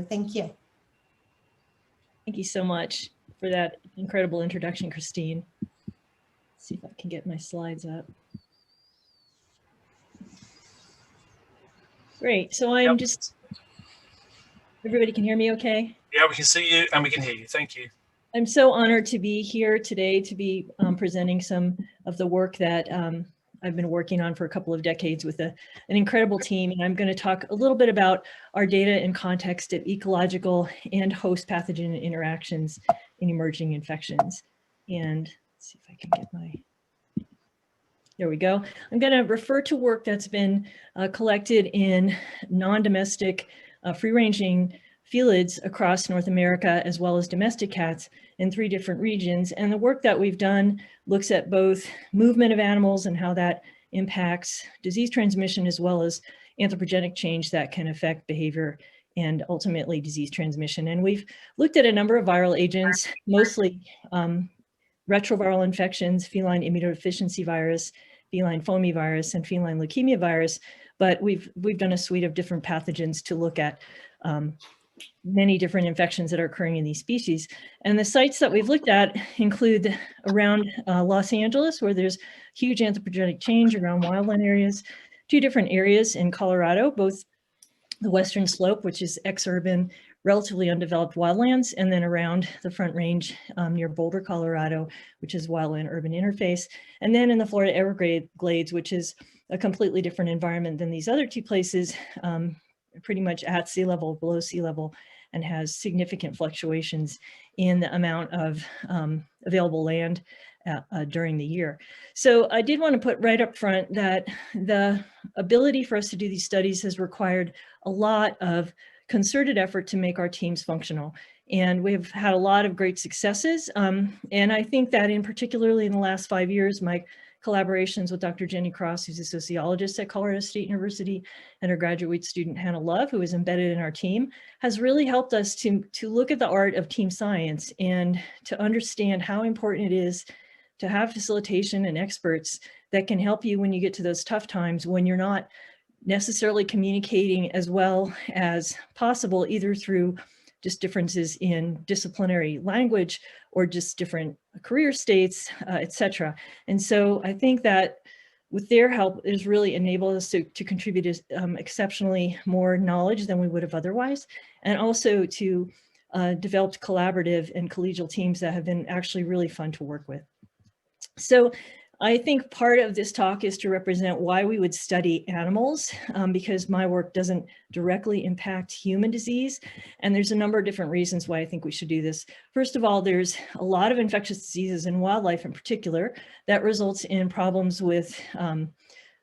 Thank you. Thank you so much for that incredible introduction, Christine. Let's see if I can get my slides up. Great. So I'm just, everybody can hear me okay? Yeah, we can see you and we can hear you. Thank you. I'm so honored to be here today to be presenting some of the work that I've been working on for a couple of decades with an incredible team. And I'm going to talk a little bit about our data in context of ecological and host pathogen interactions in emerging infections. And let's see if I can get my, there we go. I'm going to refer to work that's been collected in non-domestic free-ranging felids across North America, as well as domestic cats in 3 different regions. And the work that we've done looks at both movement of animals and how that impacts disease transmission, as well as anthropogenic change that can affect behavior and ultimately disease transmission. And we've looked at a number of viral agents, mostly retroviral infections, feline immunodeficiency virus, feline foamy virus, and feline leukemia virus. But we've done a suite of different pathogens to look at many different infections that are occurring in these species. And the sites that we've looked at include around Los Angeles, where there's huge anthropogenic change around wildland areas, 2 different areas in Colorado, both the Western Slope, which is ex-urban, relatively undeveloped wildlands, and then around the Front Range near Boulder, Colorado, which is wildland-urban interface. And then in the Florida Everglades, which is a completely different environment than these other 2 places, pretty much at sea level, below sea level, and has significant fluctuations in the amount of available land during the year. So I did want to put right up front that the ability for us to do these studies has required a lot of concerted effort to make our teams functional. And we've had a lot of great successes. And I think that in particularly in the last 5 years, my collaborations with Dr. Jenny Cross, who's a sociologist at Colorado State University, and her graduate student, Hannah Love, who is embedded in our team, has really helped us to look at the art of team science and to understand how important it is to have facilitation and experts that can help you when you get to those tough times when you're not necessarily communicating as well as possible, either through just differences in disciplinary language or just different career states, etc. And so I think that with their help, it has really enabled us to contribute exceptionally more knowledge than we would have otherwise, and also to develop collaborative and collegial teams that have been actually really fun to work with. So I think part of this talk is to represent why we would study animals, because my work doesn't directly impact human disease. And there's a number of different reasons why I think we should do this. First of all, there's a lot of infectious diseases in wildlife in particular that results in problems with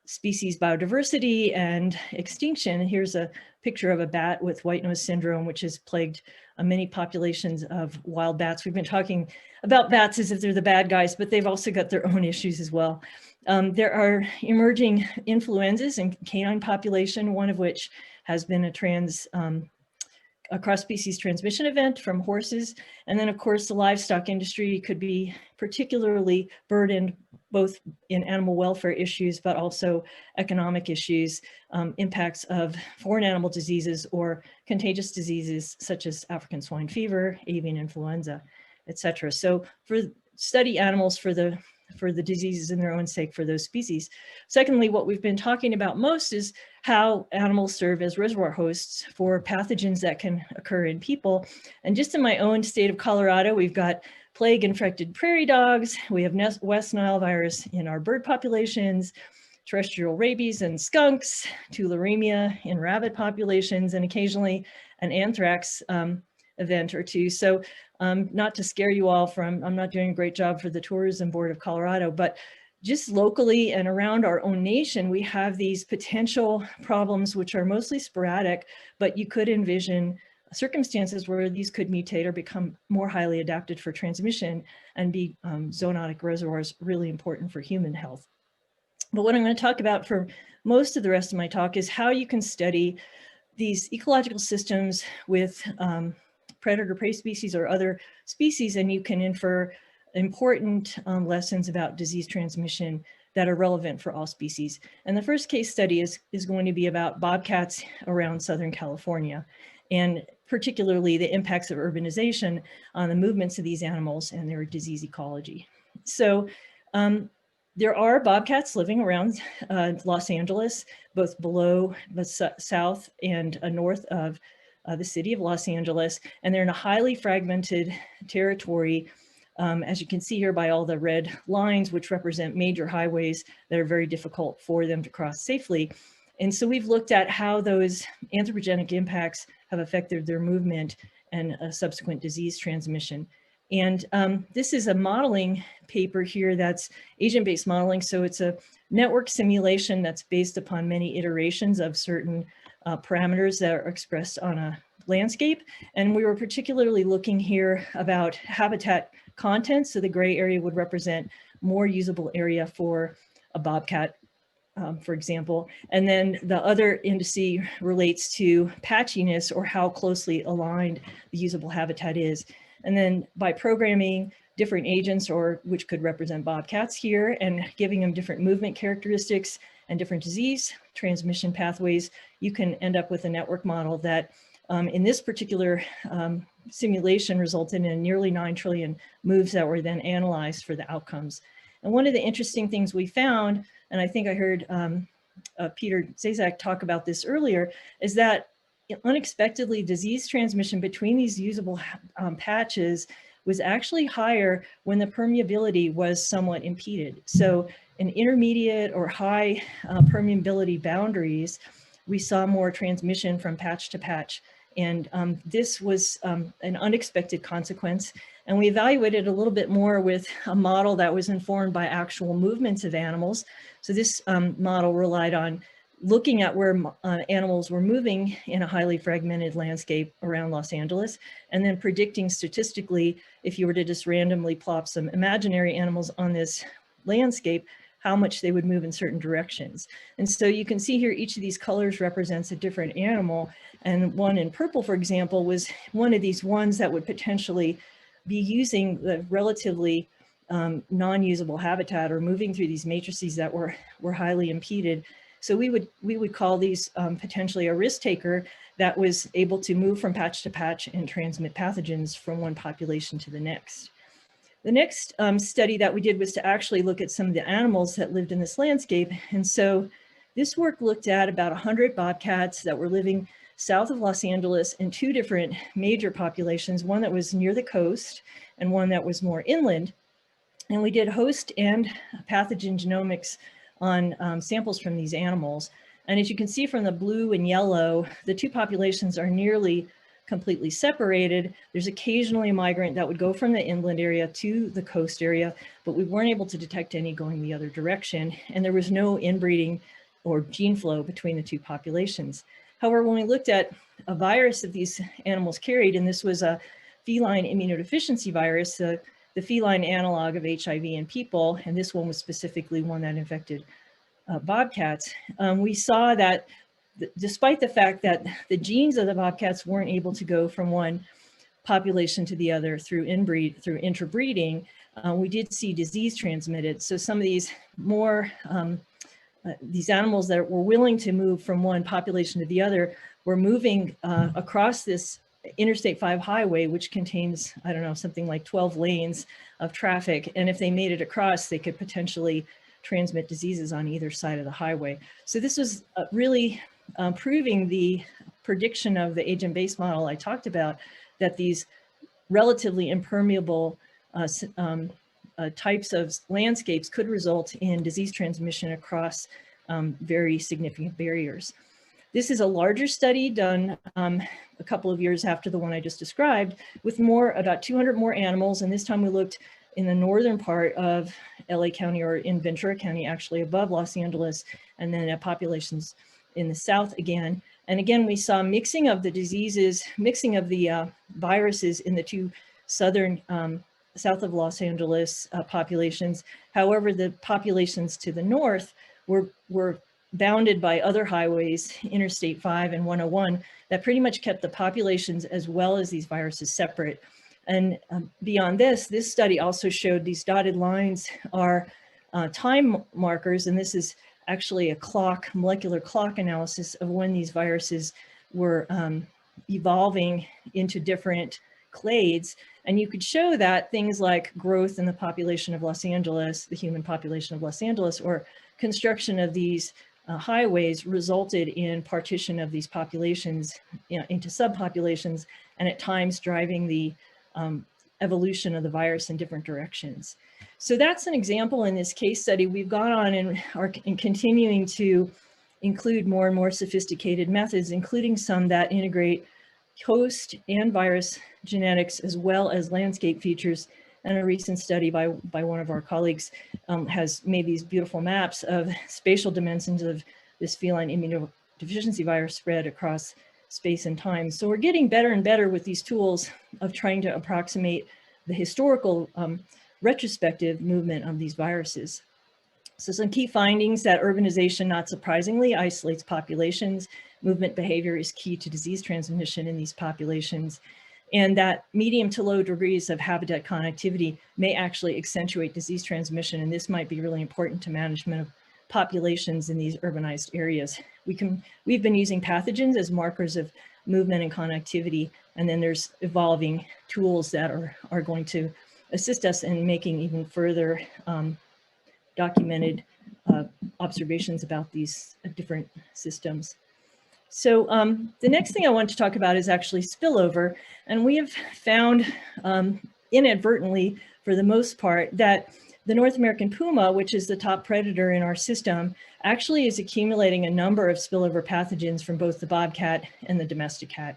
species biodiversity and extinction. Here's a picture of a bat with white nose syndrome, which has plagued many populations of wild bats. We've been talking about bats as if they're the bad guys, but they've also got their own issues as well. There are emerging influenzas in canine population, one of which has been a cross-species transmission event from horses. And then of course, the livestock industry could be particularly burdened both in animal welfare issues, but also economic issues, impacts of foreign animal diseases or contagious diseases such as African swine fever, avian influenza, etc. So study animals for the diseases in their own sake for those species. Secondly, what we've been talking about most is how animals serve as reservoir hosts for pathogens that can occur in people. And just in my own state of Colorado, we've got plague-infected prairie dogs, we have West Nile virus in our bird populations, terrestrial rabies and skunks, tularemia in rabbit populations, and occasionally an anthrax event or 2. So not to scare you all I'm not doing a great job for the Tourism Board of Colorado, but just locally and around our own nation, we have these potential problems which are mostly sporadic, but you could envision circumstances where these could mutate or become more highly adapted for transmission and be zoonotic reservoirs really important for human health. But what I'm going to talk about for most of the rest of my talk is how you can study these ecological systems with predator-prey species or other species, and you can infer important lessons about disease transmission that are relevant for all species. And the first case study is going to be about bobcats around Southern California. And particularly the impacts of urbanization on the movements of these animals and their disease ecology. So there are bobcats living around Los Angeles, both below the south and north of the city of Los Angeles, and they're in a highly fragmented territory, as you can see here by all the red lines, which represent major highways that are very difficult for them to cross safely. And so we've looked at how those anthropogenic impacts have affected their movement and subsequent disease transmission. And this is a modeling paper here that's agent-based modeling. So it's a network simulation that's based upon many iterations of certain parameters that are expressed on a landscape. And we were particularly looking here about habitat content. So the gray area would represent more usable area for a bobcat, for example. And then the other indice relates to patchiness, or how closely aligned the usable habitat is. And then by programming different agents, or which could represent bobcats here, and giving them different movement characteristics and different disease transmission pathways, you can end up with a network model that in this particular simulation resulted in nearly 9 trillion moves that were then analyzed for the outcomes. And one of the interesting things we found, and I think I heard Peter Zazak talk about this earlier, is that unexpectedly disease transmission between these usable patches was actually higher when the permeability was somewhat impeded. So in intermediate or high permeability boundaries, we saw more transmission from patch to patch. And this was an unexpected consequence. And we evaluated a little bit more with a model that was informed by actual movements of animals. So this model relied on looking at where animals were moving in a highly fragmented landscape around Los Angeles, and then predicting statistically, if you were to just randomly plop some imaginary animals on this landscape, how much they would move in certain directions. And so you can see here, each of these colors represents a different animal. And one in purple, for example, was one of these ones that would potentially be using the relatively non-usable habitat, or moving through these matrices that were highly impeded. So we would call these potentially a risk taker that was able to move from patch to patch and transmit pathogens from one population to the next. The next study that we did was to actually look at some of the animals that lived in this landscape. And so this work looked at about 100 bobcats that were living south of Los Angeles in 2 different major populations, one that was near the coast and one that was more inland. And we did host and pathogen genomics on samples from these animals. And as you can see from the blue and yellow, the 2 populations are nearly completely separated. There's occasionally a migrant that would go from the inland area to the coast area, but we weren't able to detect any going the other direction. And there was no inbreeding or gene flow between the 2 populations. However, when we looked at a virus that these animals carried, and this was a feline immunodeficiency virus, the feline analog of HIV in people, and this one was specifically one that infected bobcats, we saw that despite the fact that the genes of the bobcats weren't able to go from one population to the other through interbreeding, we did see disease transmitted. So some of these more, these animals that were willing to move from one population to the other were moving across this Interstate 5 highway, which contains, I don't know, something like 12 lanes of traffic. And if they made it across, they could potentially transmit diseases on either side of the highway. So this was really proving the prediction of the agent-based model I talked about, that these relatively impermeable types of landscapes could result in disease transmission across very significant barriers. This is a larger study done a couple of years after the one I just described, with about 200 more animals. And this time we looked in the northern part of LA County, or in Ventura County, actually above Los Angeles, and then at populations in the south again. And again, we saw mixing of the diseases, mixing of the viruses in the 2 southern, south of Los Angeles populations. However, the populations to the north were bounded by other highways, Interstate 5 and 101, that pretty much kept the populations as well as these viruses separate. And beyond this, this study also showed these dotted lines are time markers, and this is actually a molecular clock analysis of when these viruses were evolving into different clades. And you could show that things like growth in the population of Los Angeles, the human population of Los Angeles, or construction of these highways resulted in partition of these populations into subpopulations, and at times driving the evolution of the virus in different directions. So that's an example in this case study. We've gone on and are continuing to include more and more sophisticated methods, including some that integrate host and virus genetics as well as landscape features. And a recent study by one of our colleagues has made these beautiful maps of spatial dimensions of this feline immunodeficiency virus spread across space and time. So we're getting better and better with these tools of trying to approximate the historical retrospective movement of these viruses. So some key findings: that urbanization, not surprisingly, isolates populations. Movement behavior is key to disease transmission in these populations. And that medium to low degrees of habitat connectivity may actually accentuate disease transmission. And this might be really important to management of populations in these urbanized areas. We've been using pathogens as markers of movement and connectivity. And then there's evolving tools that are going to assist us in making even further documented observations about these different systems. So the next thing I want to talk about is actually spillover. And we have found inadvertently, for the most part, that the North American puma, which is the top predator in our system, actually is accumulating a number of spillover pathogens from both the bobcat and the domestic cat.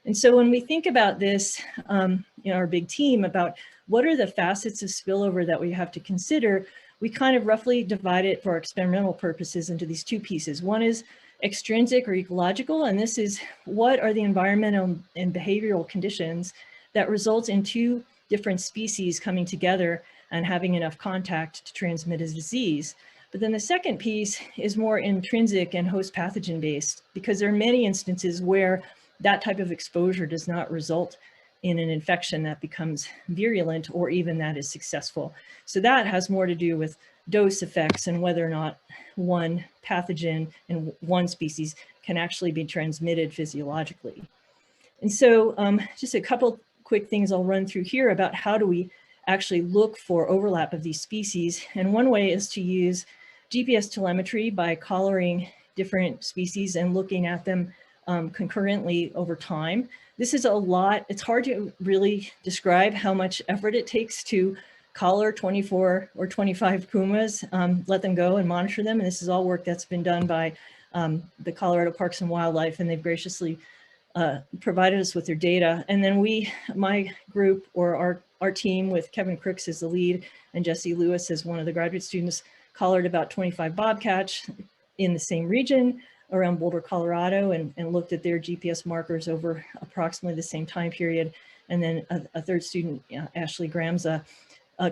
And so when we think about this in our big team about what are the facets of spillover that we have to consider, we kind of roughly divide it for experimental purposes into these two pieces. One is extrinsic or ecological, and this is what are the environmental and behavioral conditions that result in two different species coming together and having enough contact to transmit a disease. But then the second piece is more intrinsic and host pathogen based, because there are many instances where that type of exposure does not result in an infection that becomes virulent or even that is successful. So that has more to do with dose effects and whether or not one pathogen in one species can actually be transmitted physiologically. And so just a couple quick things I'll run through here about how do we actually look for overlap of these species. And one way is to use GPS telemetry by collaring different species and looking at them concurrently over time. This is a lot. It's hard to really describe how much effort it takes to collar 24 or 25 pumas, let them go and monitor them. And this is all work that's been done by the Colorado Parks and Wildlife, and they've graciously provided us with their data. And then my group, or our team with Kevin Crooks as the lead and Jesse Lewis as one of the graduate students, collared about 25 bobcats in the same region around Boulder, Colorado, and looked at their GPS markers over approximately the same time period. And then a third student, Ashley Gramza,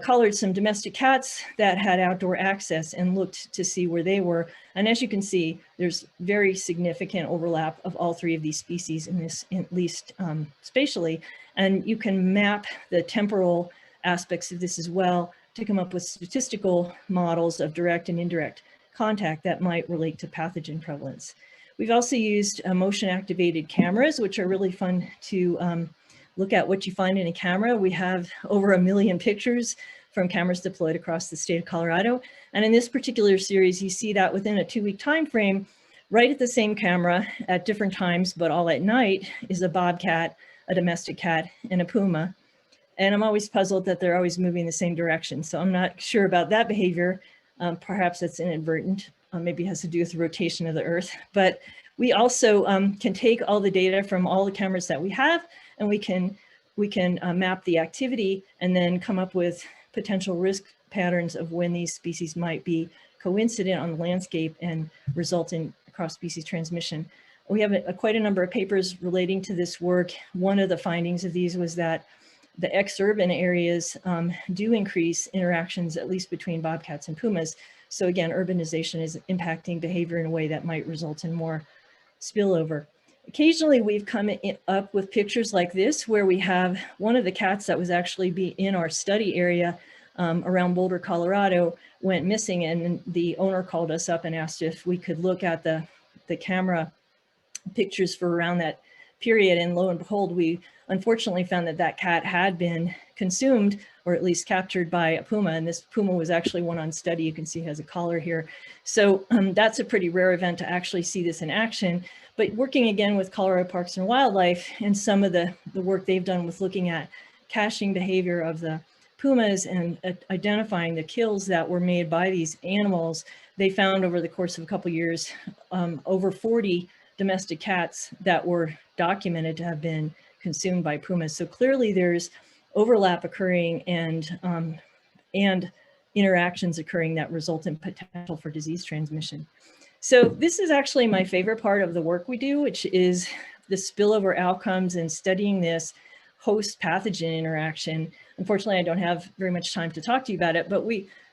collared some domestic cats that had outdoor access and looked to see where they were. And as you can see, there's very significant overlap of all three of these species in this, at least spatially. And you can map the temporal aspects of this as well to come up with statistical models of direct and indirect contact that might relate to pathogen prevalence. We've also used motion activated cameras, which are really fun to look at what you find in a camera. We have over 1 million pictures from cameras deployed across the state of Colorado. And in this particular series, you see that within a 2-week time frame, right at the same camera at different times, but all at night, is a bobcat, a domestic cat, and a puma. And I'm always puzzled that they're always moving the same direction. So I'm not sure about that behavior. Perhaps that's inadvertent. Maybe it has to do with the rotation of the Earth. But we also can take all the data from all the cameras that we have, and we can map the activity and then come up with potential risk patterns of when these species might be coincident on the landscape and result in cross-species transmission. We have quite a number of papers relating to this work. One of the findings of these was that the exurban areas do increase interactions, at least between bobcats and pumas. So again, urbanization is impacting behavior in a way that might result in more spillover. Occasionally, we've come up with pictures like this, where we have one of the cats that was actually in our study area around Boulder, Colorado, went missing, and the owner called us up and asked if we could look at the camera pictures for around that period. And lo and behold, we unfortunately found that that cat had been consumed, or at least captured, by a puma. And this puma was actually one on study. You can see has a collar here. So that's a pretty rare event to actually see this in action. But working again with Colorado Parks and Wildlife and some of the work they've done with looking at caching behavior of the pumas and identifying the kills that were made by these animals, they found over the course of a couple years, over 40 domestic cats that were documented to have been consumed by pumas. So clearly there's overlap occurring and interactions occurring that result in potential for disease transmission. So this is actually my favorite part of the work we do, which is the spillover outcomes and studying this host pathogen interaction. Unfortunately, I don't have very much time to talk to you about it, but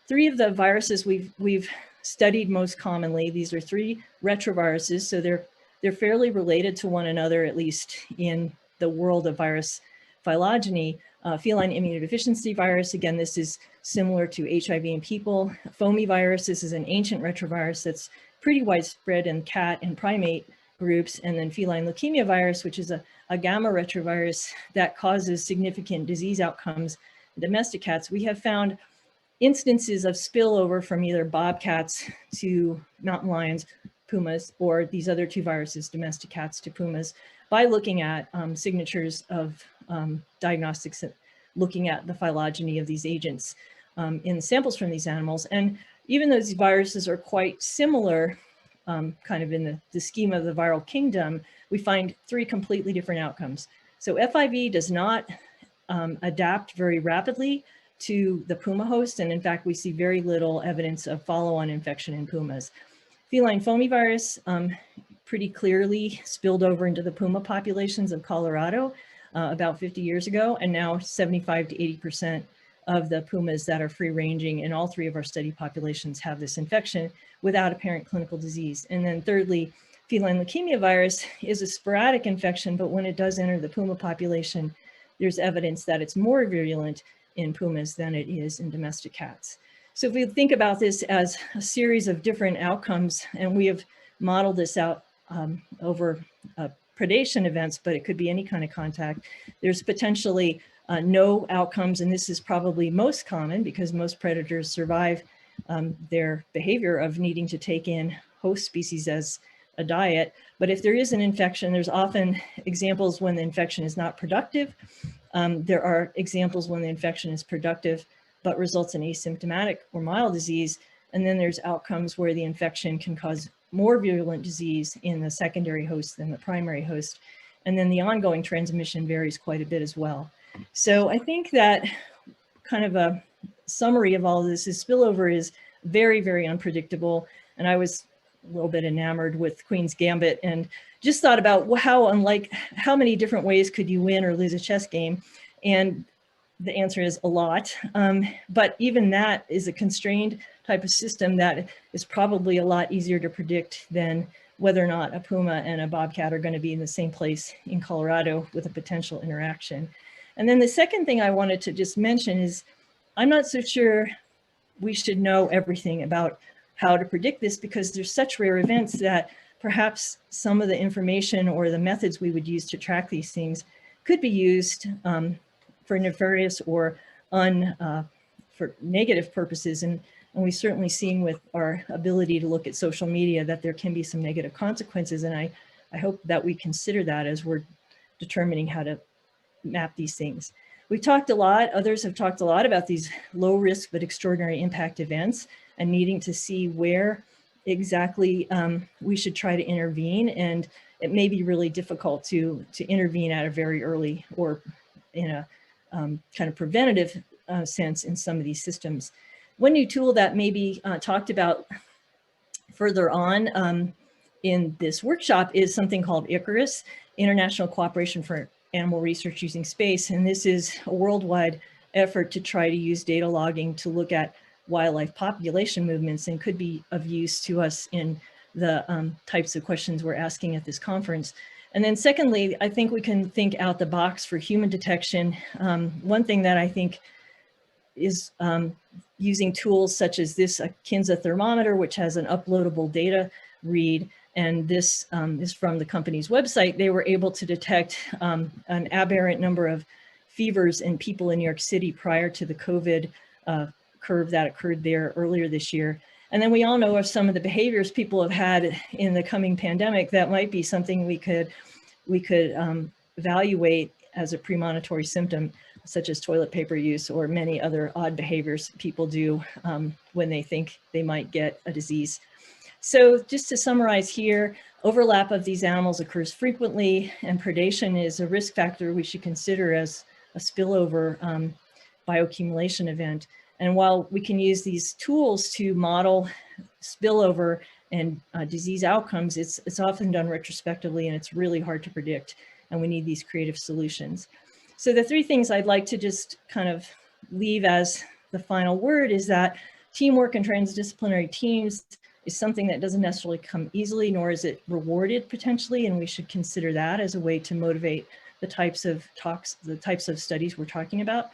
three of the viruses we've studied most commonly, these are 3 retroviruses, so they're fairly related to one another, at least in the world of virus phylogeny. Feline immunodeficiency virus, again, this is similar to HIV in people. Foamy virus, this is an ancient retrovirus that's pretty widespread in cat and primate groups. And then feline leukemia virus, which is a gamma retrovirus that causes significant disease outcomes in domestic cats. We have found instances of spillover from either bobcats to mountain lions, pumas, or these other 2 viruses, domestic cats to pumas, by looking at signatures of diagnostics, looking at the phylogeny of these agents in samples from these animals. And even though these viruses are quite similar, kind of in the scheme of the viral kingdom, we find 3 completely different outcomes. So FIV does not adapt very rapidly to the puma host, and in fact, we see very little evidence of follow-on infection in pumas. Feline foamy virus pretty clearly spilled over into the puma populations of Colorado about 50 years ago, and now 75 to 80% of the pumas that are free-ranging in all 3 of our study populations have this infection without apparent clinical disease. And then thirdly, feline leukemia virus is a sporadic infection, but when it does enter the puma population, there's evidence that it's more virulent in pumas than it is in domestic cats. So if we think about this as a series of different outcomes, and we have modeled this out over predation events, but it could be any kind of contact, there's potentially no outcomes, and this is probably most common because most predators survive their behavior of needing to take in host species as a diet. But if there is an infection, there's often examples when the infection is not productive. There are examples when the infection is productive, but results in asymptomatic or mild disease. And then there's outcomes where the infection can cause more virulent disease in the secondary host than the primary host. And then the ongoing transmission varies quite a bit as well. So I think that kind of a summary of all of this is spillover is very, very unpredictable. And I was a little bit enamored with Queen's Gambit and just thought about how many different ways could you win or lose a chess game? And the answer is a lot. But even that is a constrained type of system that is probably a lot easier to predict than whether or not a puma and a bobcat are going to be in the same place in Colorado with a potential interaction. And then the second thing I wanted to just mention is I'm not so sure we should know everything about how to predict this because there's such rare events that perhaps some of the information or the methods we would use to track these things could be used for nefarious or for negative purposes. And we've certainly seen with our ability to look at social media that there can be some negative consequences. And I hope that we consider that as we're determining how to map these things. We've talked a lot, others have talked a lot about these low risk but extraordinary impact events and needing to see where exactly we should try to intervene. And it may be really difficult to intervene at a very early or in a kind of preventative sense in some of these systems. One new tool that may be talked about further on in this workshop is something called ICARUS, International Cooperation for Animal Research Using Space. And this is a worldwide effort to try to use data logging to look at wildlife population movements and could be of use to us in the types of questions we're asking at this conference. And then secondly, I think we can think out the box for human detection. One thing that I think is using tools such as this Kinza thermometer, which has an uploadable data read, and this is from the company's website, they were able to detect an aberrant number of fevers in people in New York City prior to the COVID curve that occurred there earlier this year. And then we all know of some of the behaviors people have had in the coming pandemic that might be something we could evaluate as a premonitory symptom, such as toilet paper use or many other odd behaviors people do when they think they might get a disease. So just to summarize here, overlap of these animals occurs frequently, and predation is a risk factor we should consider as a spillover bioaccumulation event. And while we can use these tools to model spillover and disease outcomes, it's often done retrospectively, and it's really hard to predict, and we need these creative solutions. So the three things I'd like to just kind of leave as the final word is that teamwork and transdisciplinary teams is something that doesn't necessarily come easily, nor is it rewarded potentially, and we should consider that as a way to motivate the types of talks, the types of studies we're talking about.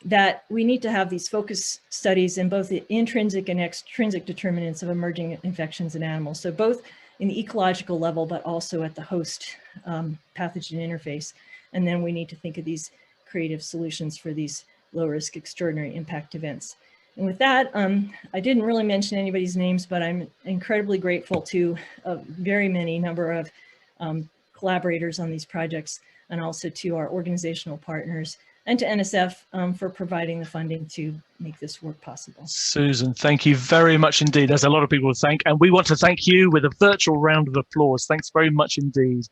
That we need to have these focus studies in both the intrinsic and extrinsic determinants of emerging infections in animals. So both in the ecological level, but also at the host pathogen interface. And then we need to think of these creative solutions for these low risk extraordinary impact events. And with that, I didn't really mention anybody's names, but I'm incredibly grateful to a very many number of collaborators on these projects, and also to our organizational partners and to NSF for providing the funding to make this work possible. Susan, thank you very much indeed. There's a lot of people to thank, and we want to thank you with a virtual round of applause. Thanks very much indeed.